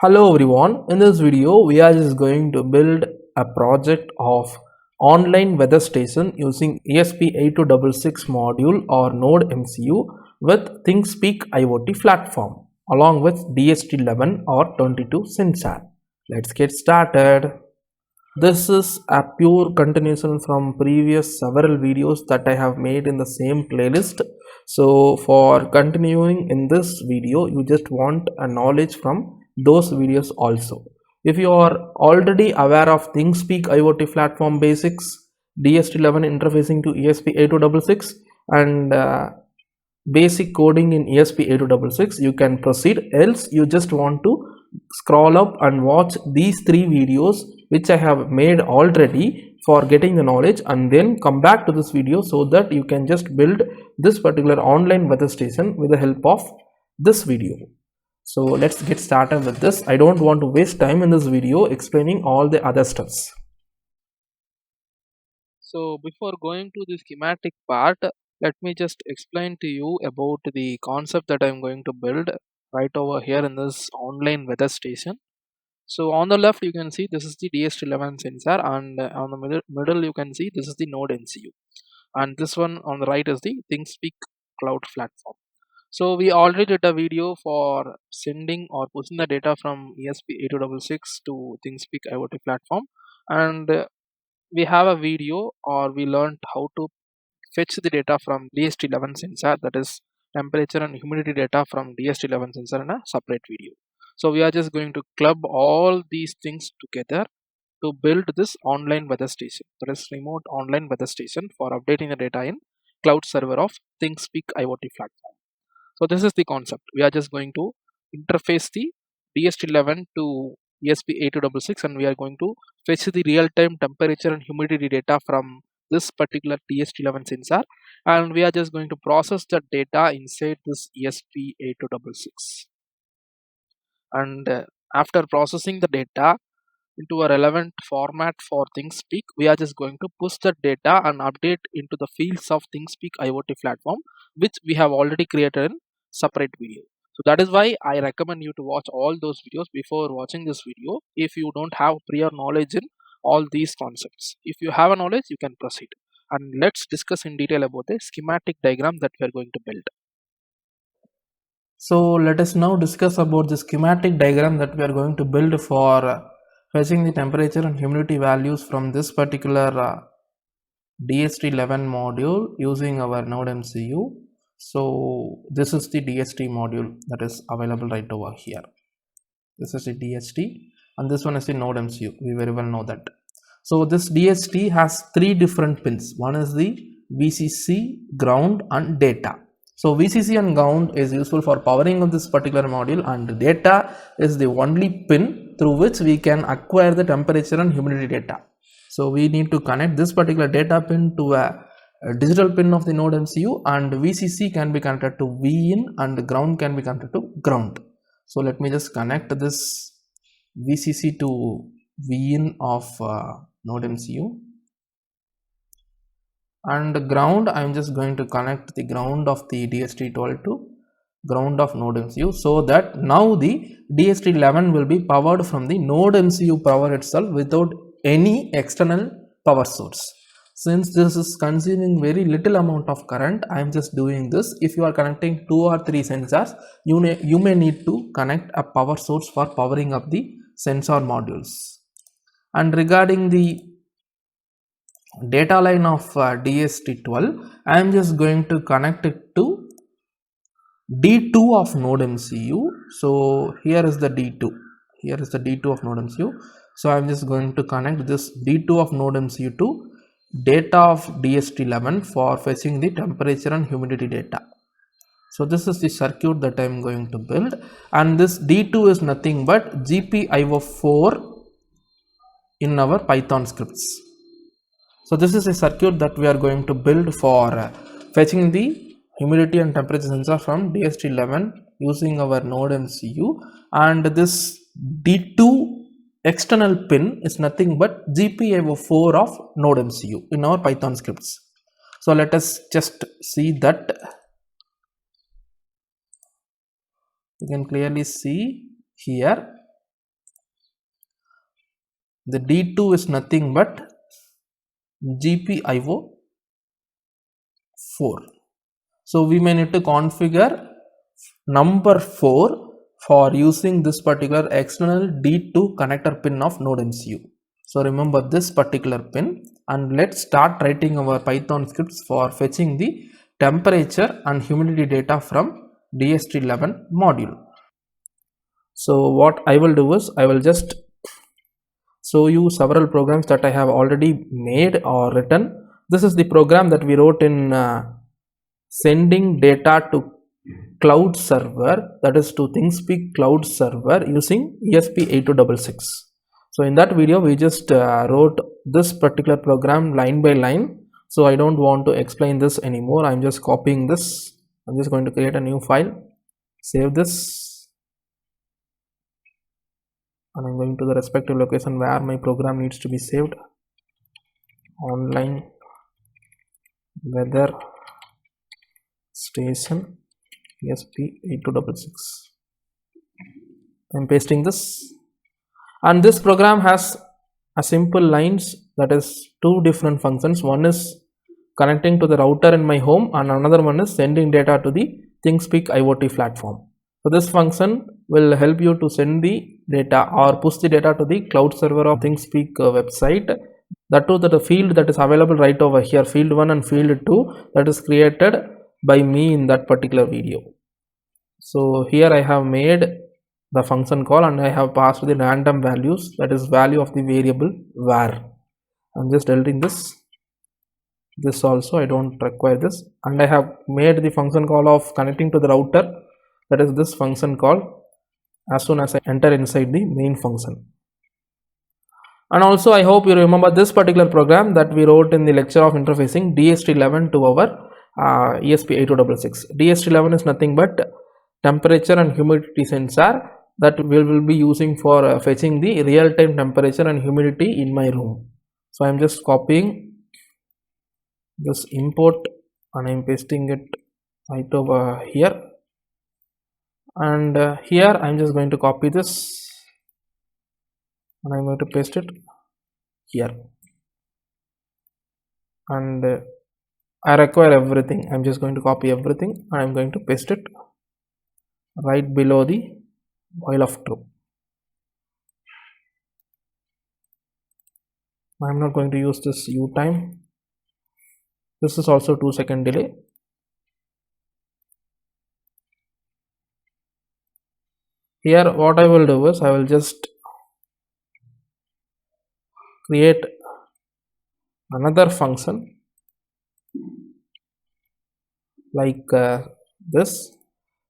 Hello everyone, in this video we are just going to build a project of online weather station using ESP8266 module or Node MCU with ThinkSpeak IoT platform along with DHT11 or 22 sensor. Let's get started. This is a pure continuation from previous several videos that I have made in the same playlist. So for continuing in this video, you just want a knowledge from those videos also. If you are already aware of ThinkSpeak IoT platform basics, DHT11 interfacing to ESP8266 and basic coding in ESP8266, you can proceed. Else you just want to scroll up and watch these three videos which I have made already for getting the knowledge, and then come back to this video so that you can just build this particular online weather station with the help of this video. So let's get started with this. I don't want to waste time in this video explaining all the other steps. So before going to the schematic part, let me just explain to you about the concept that I'm going to build right over here in this online weather station. So on the left you can see this is the DHT11 sensor, and on the middle you can see this is the node NCU, and this one on the right is the ThinkSpeak cloud platform. So we already did a video for sending or pushing the data from ESP8266 to ThinkSpeak IoT platform, and we have a video, or we learned how to fetch the data from DHT11 sensor, that is temperature and humidity data from DHT11 sensor, in a separate video. So we are just going to club all these things together to build this online weather station, that is remote online weather station for updating the data in cloud server of ThinkSpeak IoT platform. So this is the concept. We are just going to interface the DHT11 to ESP8266, and we are going to fetch the real-time temperature and humidity data from this particular DHT11 sensor, and we are just going to process the data inside this ESP8266. And after processing the data into a relevant format for ThinkSpeak, we are just going to push the data and update into the fields of ThinkSpeak IoT platform, which we have already created in separate video. So that is why I recommend you to watch all those videos before watching this video if you don't have prior knowledge in all these concepts. If you have a knowledge, you can proceed. And let's discuss in detail about the schematic diagram that we are going to build. So let us now discuss about the schematic diagram that we are going to build for fetching the temperature and humidity values from this particular DHT11 module using our node MCU. So this is the DHT module that is available right over here. This is the DHT and this one is the node MCU. We very well know that. So this DHT has three different pins. One is the VCC, ground and data. So VCC and ground is useful for powering of this particular module, and data is the only pin through which we can acquire the temperature and humidity data. So we need to connect this particular data pin to a digital pin of the node MCU, and VCC can be connected to VIN and ground can be connected to ground. So let me just connect this VCC to VIN of node MCU, and ground I am just going to connect the ground of the DHT12 to ground of node MCU, so that now the DHT11 will be powered from the node MCU power itself without any external power source. Since this is consuming very little amount of current, I am just doing this. If you are connecting 2 or 3 sensors, you may need to connect a power source for powering up the sensor modules. And regarding the data line of DHT12, I am just going to connect it to D2 of node MCU. So here is the D2. Here is the D2 of node MCU. So I am just going to connect this D2 of node MCU to data of DHT11 for fetching the temperature and humidity data. So this is the circuit that I am going to build, and this D2 is nothing but GPIO4 in our Python scripts. So this is a circuit that we are going to build for fetching the humidity and temperature sensor from DHT11 using our node MCU, and this D2 external pin is nothing but GPIO4 of node MCU in our Python scripts. So let us just see that. You can clearly see here The D2 is nothing but GPIO 4. So we may need to configure number 4 for using this particular external D2 connector pin of Node MCU. So remember this particular pin, and let's start writing our Python scripts for fetching the temperature and humidity data from DHT11 module. So what I will do is I will just show you several programs that I have already made or written. This is the program that we wrote in sending data to cloud server, that is to ThingSpeak cloud server using ESP8266. So in that video we just wrote this particular program line by line, so I don't want to explain this anymore. I'm just copying this. I'm just going to create a new file, save this, and I'm going to the respective location where my program needs to be saved. Online weather station ESP8266. I'm pasting this, and this program has a simple lines, that is two different functions. One is connecting to the router in my home and another one is sending data to the ThingSpeak IoT platform. So this function will help you to send the data or push the data to the cloud server of ThingSpeak website. That too, that the field that is available right over here, field 1 and field 2, that is created by me in that particular video. So here I have made the function call and I have passed the random values, that is value of the variable var. I'm just deleting this also, I don't require this, and I have made the function call of connecting to the router, that is this function call, as soon as I enter inside the main function. And also I hope you remember this particular program that we wrote in the lecture of interfacing DHT11 to our ESP8266. DHT11 is nothing but temperature and humidity sensor that we will be using for fetching the real-time temperature and humidity in my room. So I am just copying this import and I am pasting it right over here, and here I am just going to copy this and I am going to paste it here, and I require everything. I am just going to copy everything and I am going to paste it right below the while of true. I am not going to use this U time. This is also 2-second delay. Here what I will do is I will just create another function like this,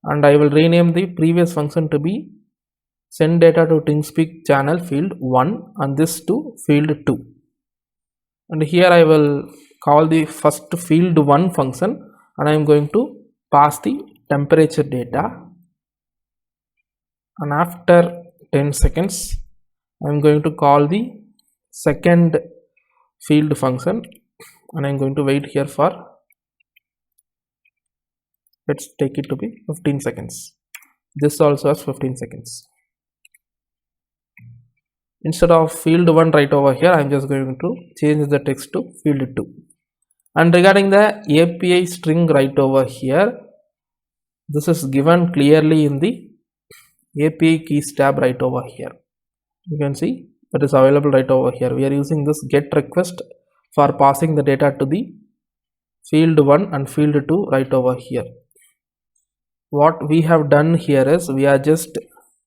and I will rename the previous function to be send data to ThingSpeak channel field 1 and this to field 2, and here I will call the first field 1 function and I am going to pass the temperature data, and after 10 seconds I am going to call the second field function and I am going to wait here for, let's take it to be 15 seconds. This also has 15 seconds. Instead of field 1 right over here, I am just going to change the text to field 2. And regarding the API string right over here, this is given clearly in the API keys tab right over here. You can see that is available right over here. We are using this get request for passing the data to the field 1 and field 2 right over here. What we have done here is we are just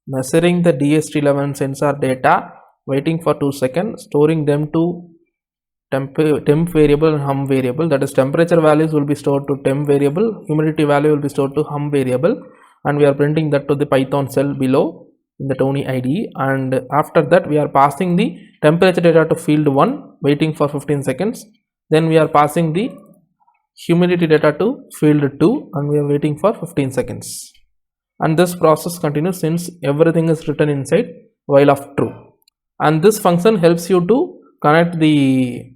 measuring the DHT11 sensor data, waiting for 2 seconds, storing them to temp variable and hum variable, that is temperature values will be stored to temp variable, humidity value will be stored to hum variable, and we are printing that to the Python cell below in the Tony IDE, and after that we are passing the temperature data to field 1, waiting for 15 seconds, then we are passing the humidity data to field 2 and we are waiting for 15 seconds, and this process continues since everything is written inside while of true. And this function helps you to connect the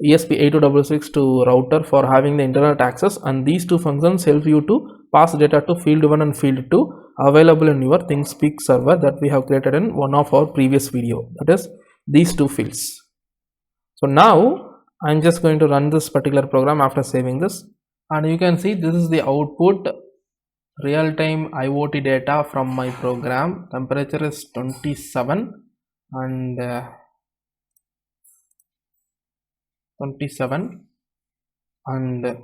ESP8266 to router for having the internet access, and these two functions help you to pass data to field 1 and field 2 available in your ThingSpeak server that we have created in one of our previous video, that is these two fields. So now I'm just going to run this particular program after saving this, and you can see this is the output real-time IoT data from my program. Temperature is 27 and 27 and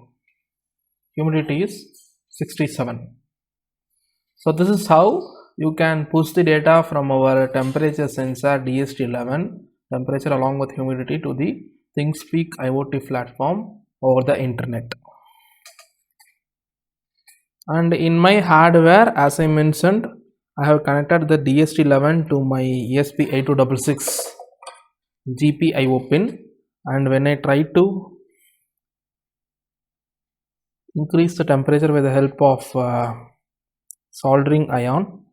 humidity is 67. So this is how you can push the data from our temperature sensor DHT11 temperature along with humidity to the ThinkSpeak IoT platform over the internet. And in my hardware, as I mentioned, I have connected the DHT11 to my ESP8266 GPIO pin, and when I try to increase the temperature with the help of soldering iron,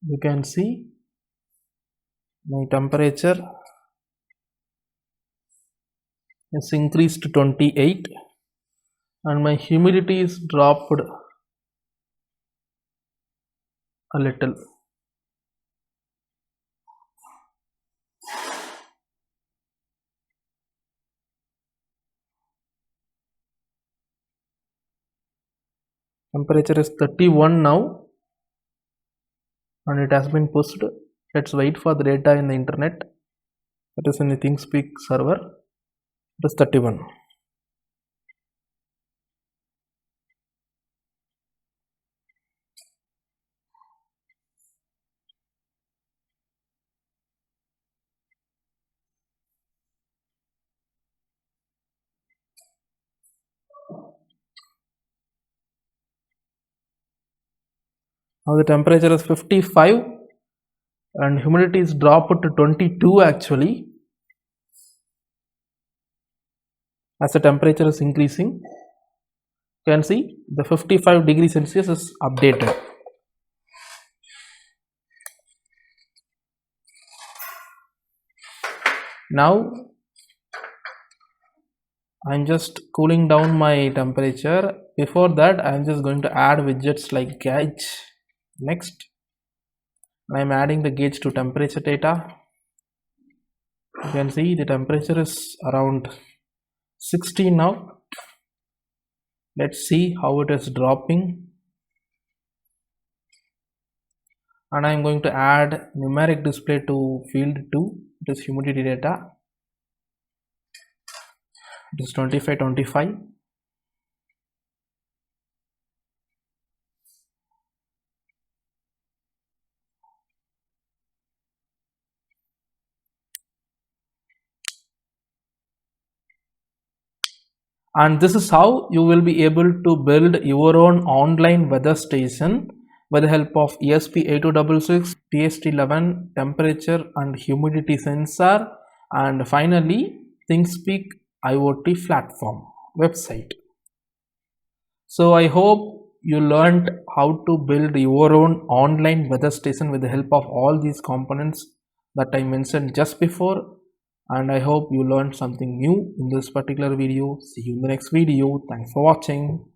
you can see my temperature is increased to 28 and my humidity is dropped a little. Temperature is 31 now and it has been pushed. Let's wait for the data in the internet, that is in the ThinkSpeak server. It is 31. Now the temperature is 55 and humidity is dropped to 22 actually, as the temperature is increasing. You can see the 55 degrees Celsius is updated. Now I'm just cooling down my temperature. Before that, I'm just going to add widgets like gauge. Next, I'm adding the gauge to temperature data. You can see the temperature is around 60 now. Let's see how it is dropping. And I'm going to add numeric display to field 2. It is humidity data. It is 25. And this is how you will be able to build your own online weather station with the help of ESP8266, DHT11 temperature and humidity sensor, and finally ThinkSpeak IoT platform website. So I hope you learned how to build your own online weather station with the help of all these components that I mentioned just before. And I hope you learned something new in this particular video. See you in the next video. Thanks for watching.